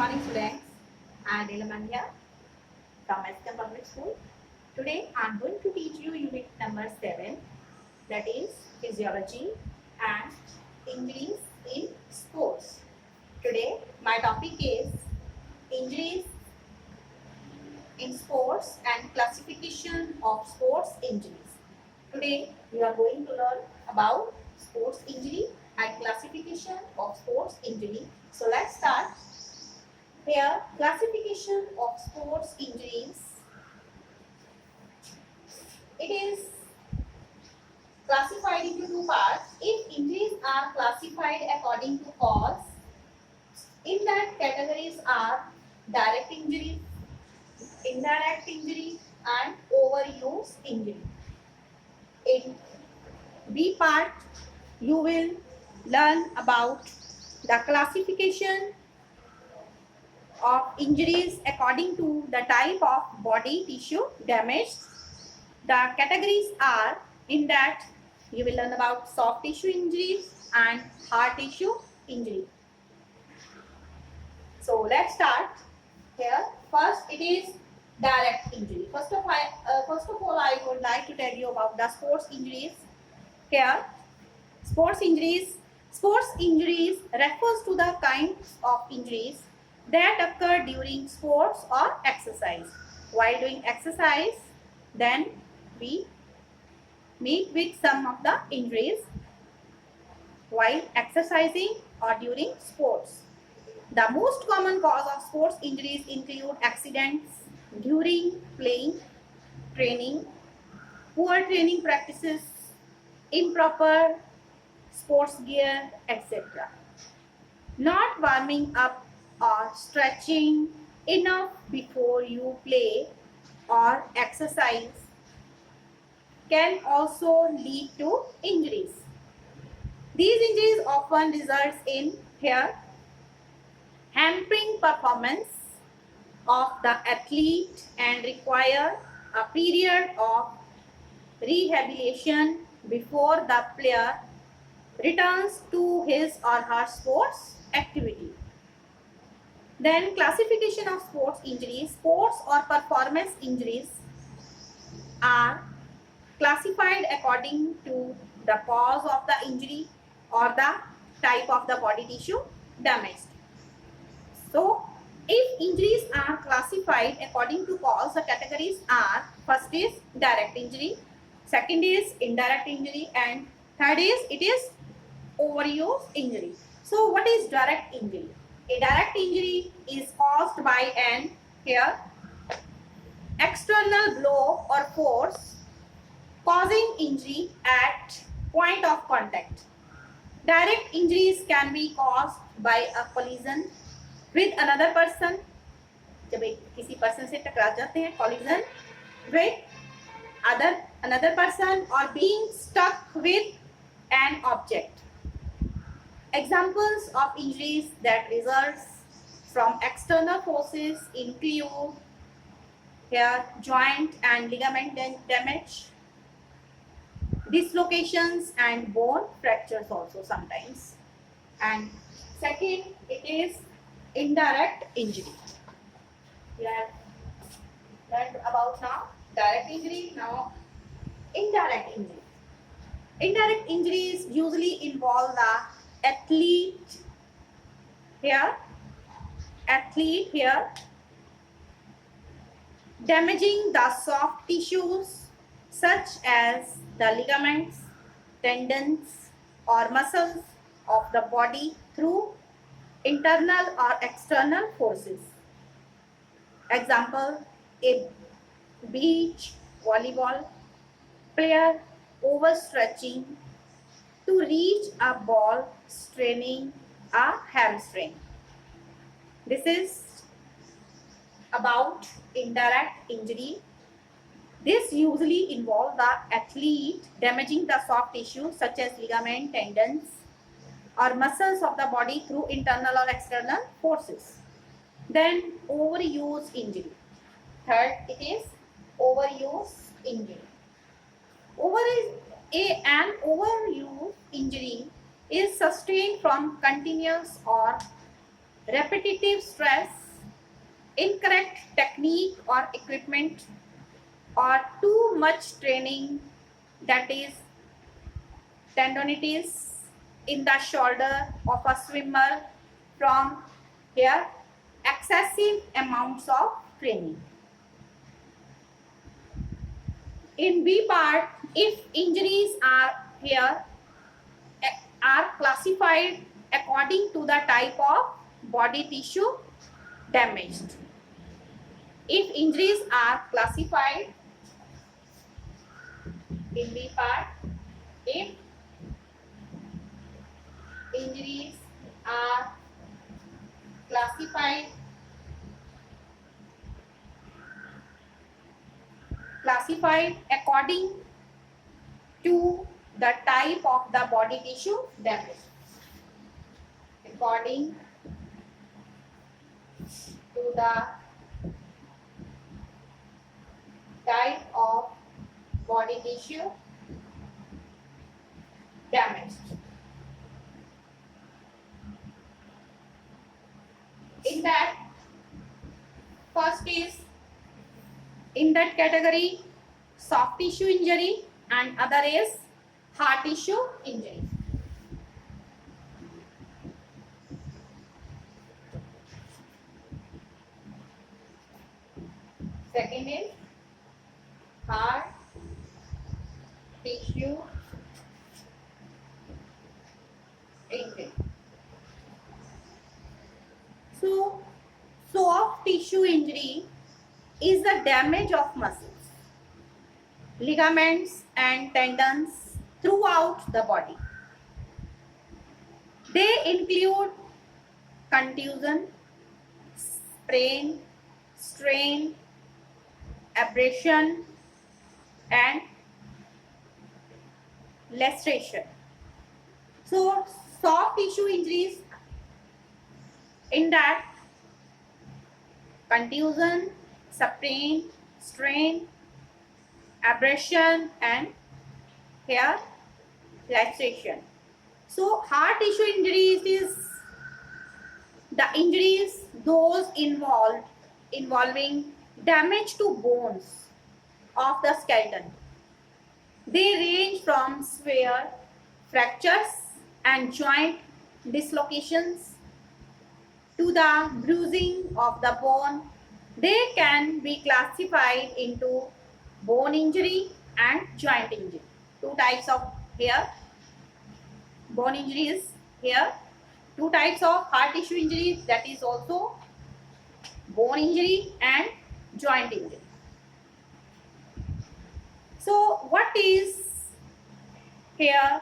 morning, students. I am Nilaman here from STEM Public School. Today, I am going to teach you unit number 7, that is physiology and injuries in sports. Today, my topic is injuries in sports and classification of sports injuries. Today, we are going to learn about sports injury and classification of sports injury. So, let's start. Here, classification of sports injuries. It is classified into two parts. If injuries are classified according to cause, in that categories are direct injury, indirect injury, and overuse injury. In B part, you will learn about the classification of injuries according to the type of body tissue damaged. The categories are, in that you will learn about soft tissue injuries and hard tissue injury. So let's start here. First, it is direct injury. First of all, I would like to tell you about the sports injuries. Here, sports injuries. Sports injuries refers to the kinds of injuries that occur during sports or exercise. While doing exercise, then we meet with some of the injuries while exercising or during sports. The most common cause of sports injuries include accidents during playing, training, poor training practices, improper sports gear, etc. Not warming up or stretching enough before you play or exercise can also lead to injuries. These injuries often result in here hampering performance of the athlete and require a period of rehabilitation before the player returns to his or her sports activity. Then classification of sports injuries. Sports or performance injuries are classified according to the cause of the injury or the type of the body tissue damaged. So, if injuries are classified according to cause, the categories are: first is direct injury, second is indirect injury, and third is overuse injury. So, what is direct injury? A direct injury is caused by an here external blow or force causing injury at point of contact. Direct injuries can be caused by a collision with another person. जब एक किसी person से टकरा जाते हैं, collision with another person, or being stuck with an object. Examples of injuries that results from external forces include here joint and ligament damage, dislocations and bone fractures also sometimes. And second, it is indirect injury. We have learned about now direct injury, now indirect injury. Indirect injuries usually involve the athlete here damaging the soft tissues such as the ligaments, tendons, or muscles of the body through internal or external forces. Example, a beach volleyball player overstretching to reach a ball, straining a hamstring. This is about indirect injury. This usually involves the athlete damaging the soft tissue such as ligament, tendons, or muscles of the body through internal or external forces. Then overuse injury. Third, it is overuse injury. An overuse injury is sustained from continuous or repetitive stress, incorrect technique or equipment, or too much training, that is tendonitis in the shoulder of a swimmer from here excessive amounts of training. In B part, if injuries are here are classified according to the type of body tissue damaged. If injuries are classified in B part, if injuries are classified according to the type of the body tissue damage. According to the type of body tissue damaged. In that, first is in that category soft tissue injury and other is hard tissue injury. Second is hard tissue injury. So, soft tissue injury is the damage of muscles, ligaments and tendons throughout the body. They include contusion, sprain, strain, abrasion and laceration. So soft tissue injuries, in that contusion, sprain, strain, abrasion and here laceration. So hard tissue injuries is the injuries those involving damage to bones of the skeleton. They range from severe fractures and joint dislocations to the bruising of the bone. They can be classified into bone injury and joint injury. Two types of here bone injuries here. Two types of hard tissue injuries, that is also bone injury and joint injury. So what is here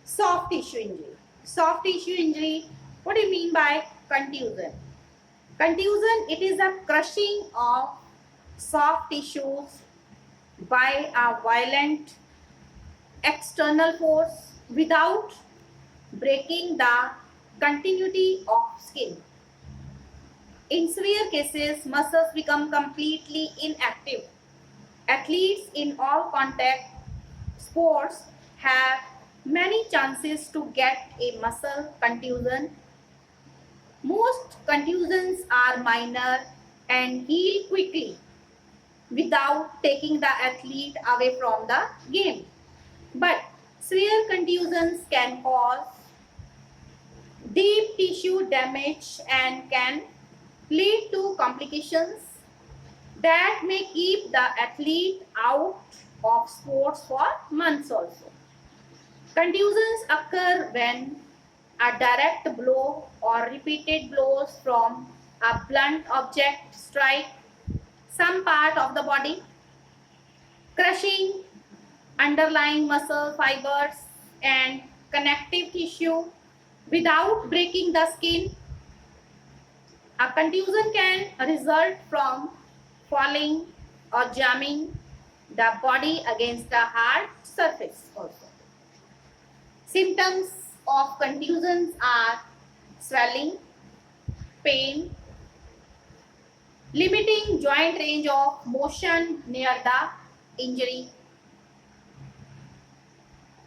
soft tissue injury? Soft tissue injury, what do you mean by contusion? Contusion, it is a crushing of soft tissues by a violent external force without breaking the continuity of skin. In severe cases, muscles become completely inactive. Athletes in all contact sports have many chances to get a muscle contusion. Most contusions are minor and heal quickly without taking the athlete away from the game. But severe contusions can cause deep tissue damage and can lead to complications that may keep the athlete out of sports for months also. Contusions occur when a direct blow or repeated blows from a blunt object strike some part of the body, crushing underlying muscle fibers and connective tissue without breaking the skin. A contusion can result from falling or jamming the body against a hard surface also. Symptoms of contusions are swelling, pain, limiting joint range of motion near the injury,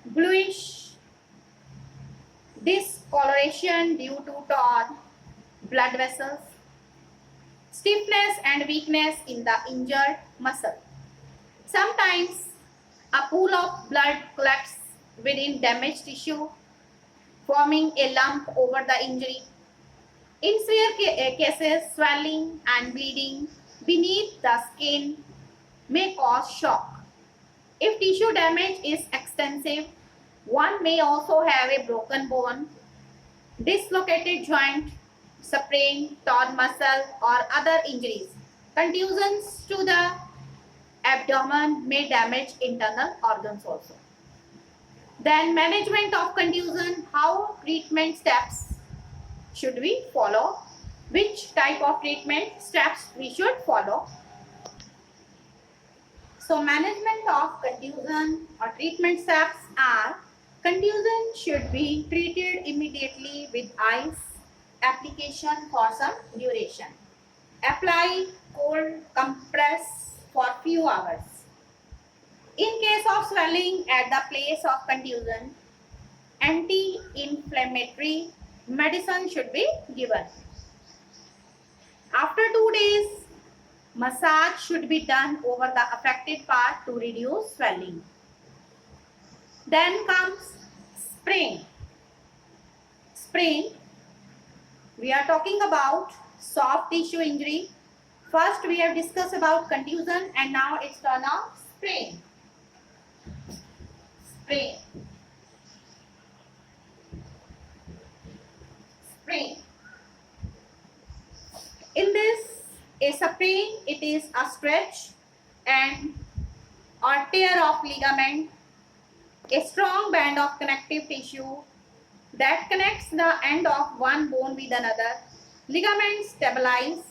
bluish discoloration due to torn, blood vessels, stiffness and weakness in the injured muscle. Sometimes a pool of blood collects within damaged tissue, forming a lump over the injury. In severe cases, swelling and bleeding beneath the skin may cause shock. If tissue damage is extensive, one may also have a broken bone, dislocated joint, sprain, torn muscle, or other injuries. Contusions to the abdomen may damage internal organs also. Then management of contusion, how treatment steps should we follow? Which type of treatment steps we should follow? So management of contusion or treatment steps are: contusion should be treated immediately with ice application for some duration. Apply cold compress for few hours. In case of swelling at the place of contusion, anti-inflammatory medicine should be given. After 2 days, massage should be done over the affected part to reduce swelling. Then comes sprain. Sprain, we are talking about soft tissue injury. First we have discussed about contusion and now it's turn of sprain. Sprain. Sprain. In this, a sprain, it is a stretch and or tear of ligament, a strong band of connective tissue that connects the end of one bone with another. Ligaments stabilize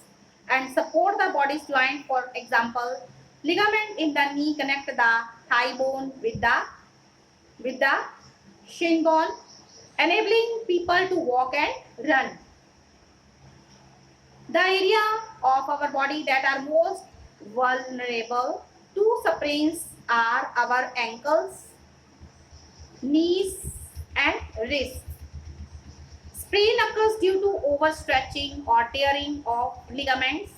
and support the body's joint. For example, ligament in the knee connect the thigh bone with the shin bone, enabling people to walk and run. The area of our body that are most vulnerable to sprains are our ankles, knees and wrists. Sprain occurs due to overstretching or tearing of ligaments.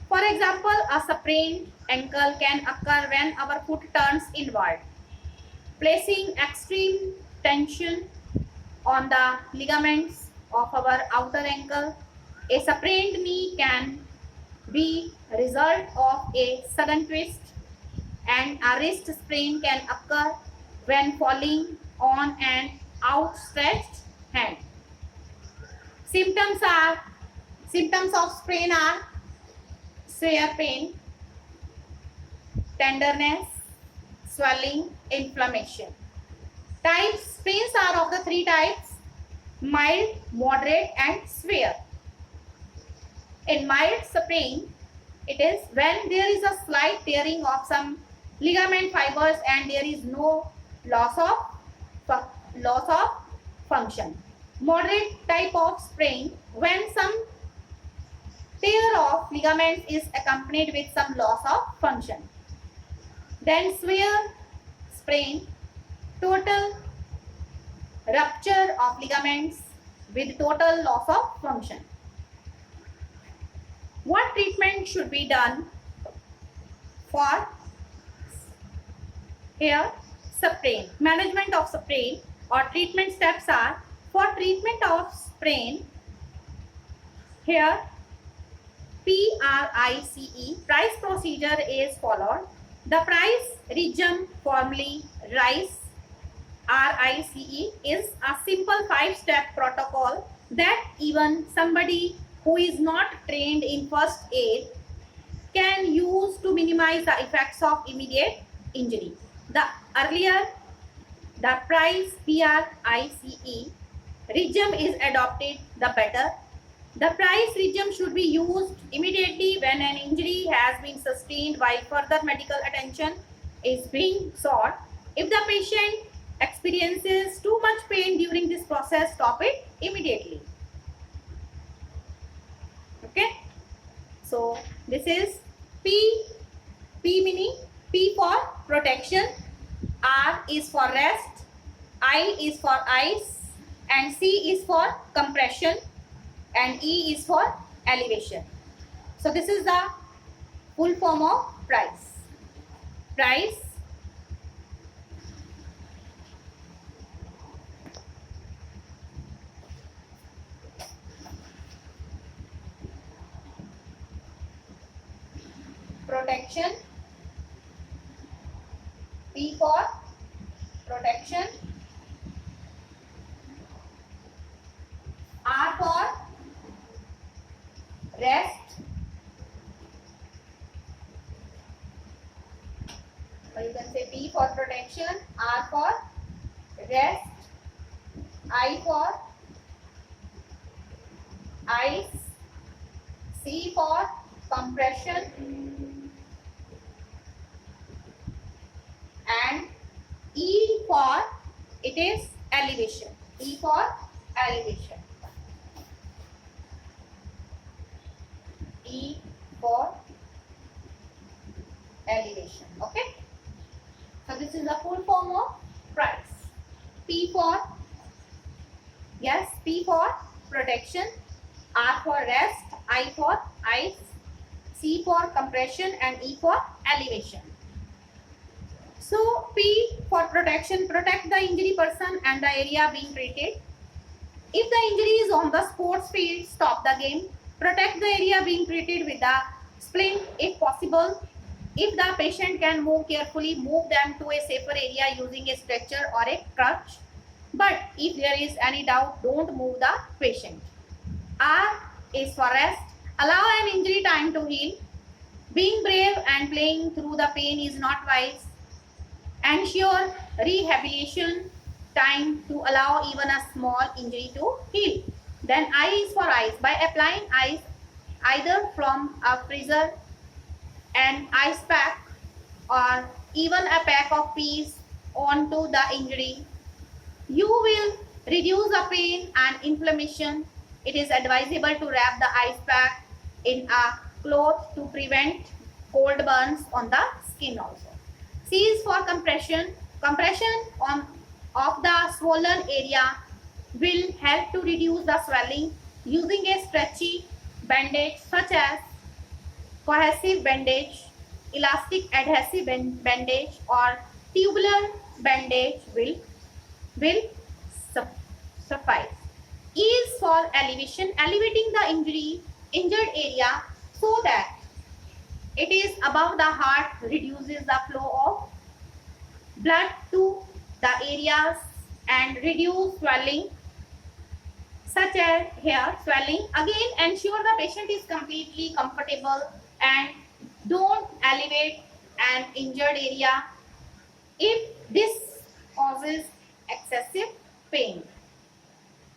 For example, a sprained ankle can occur when our foot turns inward, placing extreme tension on the ligaments of our outer ankle. A sprained knee can be a result of a sudden twist, and a wrist sprain can occur when falling on an outstretched hand. Symptoms of sprain are severe pain, tenderness, swelling, inflammation. Types: sprains are of the 3 types: mild, moderate and severe. In mild sprain, it is when there is a slight tearing of some ligament fibers and there is no loss of function. Moderate type of sprain, when some tear of ligaments is accompanied with some loss of function. Then severe sprain, total rupture of ligaments with total loss of function. What treatment should be done for here sprain? Management of sprain or treatment steps are: for treatment of sprain, here PRICE, price procedure is followed. The price regime, formerly RICE, RICE, is a simple 5-step protocol that even somebody who is not trained in first aid can use to minimize the effects of immediate injury. The earlier the price PRICE regime is adopted, the better. The price regime should be used immediately when an injury has been sustained while further medical attention is being sought. If the patient experiences too much pain during this process, stop it immediately. Okay, so this is P meaning P for protection, R is for rest, I is for ice and C is for compression. and E is for elevation. So this is the full form of price. Price, protection, P for protection, R for rest, or you can say P for protection, R for rest, I for ice, C for compression, and E for it is elevation. E for elevation. E for elevation. Okay. So this is the full form of price. P for, yes, P for protection, R for rest, I for ice, C for compression, and E for elevation. So P for protection, protect the injury person and the area being treated. If the injury is on the sports field, stop the game. Protect the area being treated with a splint if possible. If the patient can move carefully, move them to a safer area using a stretcher or a crutch. But if there is any doubt, don't move the patient. R is for rest. Allow an injury time to heal. Being brave and playing through the pain is not wise. Ensure rehabilitation time to allow even a small injury to heal. Then I is for ice. By applying ice either from a freezer, an ice pack, or even a pack of peas onto the injury, you will reduce the pain and inflammation. It is advisable to wrap the ice pack in a cloth to prevent cold burns on the skin also. C is for compression. Compression of the swollen area will help to reduce the swelling using a stretchy bandage such as cohesive bandage, elastic adhesive bandage, or tubular bandage will suffice. E is for elevation, elevating the injured area so that it is above the heart, reduces the flow of blood to the areas and reduce swelling such as hair swelling. Again, ensure the patient is completely comfortable and don't elevate an injured area if this causes excessive pain.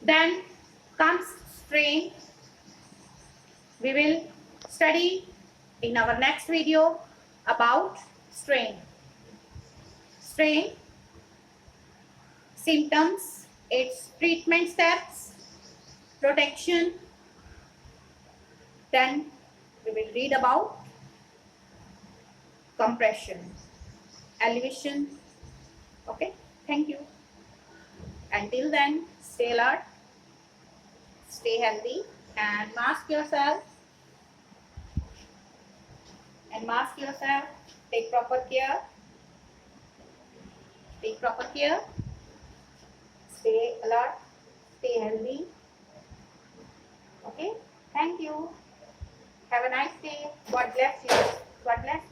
Then comes strain. We will study in our next video about strain. Strain, symptoms, its treatment steps, protection. Then we will read about compression, elevation. Okay, thank you. Until then, stay alert, stay healthy, and mask yourself. Take proper care. Take proper care. Stay alert. Stay healthy. Okay. Thank you. Have a nice day. God bless you. God bless.